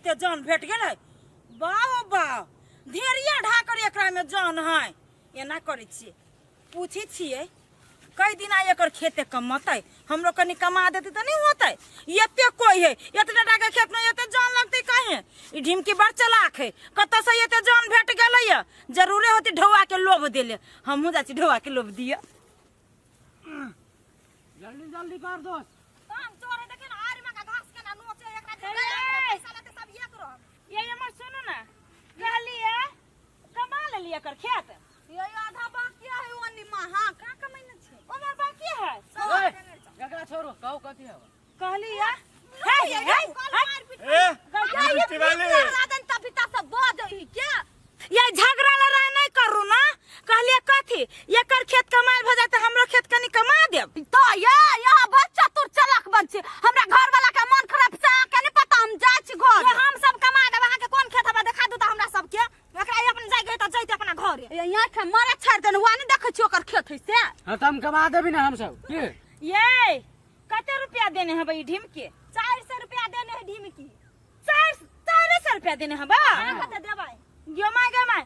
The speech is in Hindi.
एते जान भेट गेल है बाह बाह ढेरिया ढाकर एकरा में जान है एना करे छिए पूछे छिए कई दिन आ एकर खेते कमतै हमरो कनी कमा देते त नहीं होतै एते कोई है इतना टाका खेत में एते जान लगतै काहे ई ढिमकी बड़ चलाक है कत से एते जान भेट गेलै जरूरे होती ढौआ के लोभ देले हमहू जाची ढौआ के लोभ दिया जल्दी जल्दी कर दोस्त काम चोरे देखे ना आरी में का घास के ना नोचे एकरा पैसा लेते सब एक रह ये हमर सुनो ना कहलिए कमा ले लिया कर खेत ये आधा बाकी है ओनी मां हां का कमाइने छे ओमर बाकी है एकरा छोड़ो कहू कथि है कहलिए हे ए मिट्टी वाले रादन तबिता से बजही क्या ये झगड़ा लड़ाई नहीं करू ना कहलिए कथि एकर खेत कमाल भ जाते हमरो खेत कनी कमा देब तो ये यहां बच्चा तोर चलाक बन छे हमरा घर वाला के मन खराब से के नहीं पता हम जाय छी घर हम सब कमा देब अहाँ के कोन खेत हबा देखा दू त हमरा सब के एकरा अपन जाय गए त जइते अपना घर यहां के मारे छाड़ देन वा नहीं देखे छी ओकर खेत है से हां त हम कमा देबी ना हम सब के ये कते रुपया देने है भाई ढीम के 400 रुपया देने है ढीम की 400 रुपया देने है बा कते देबै गमाय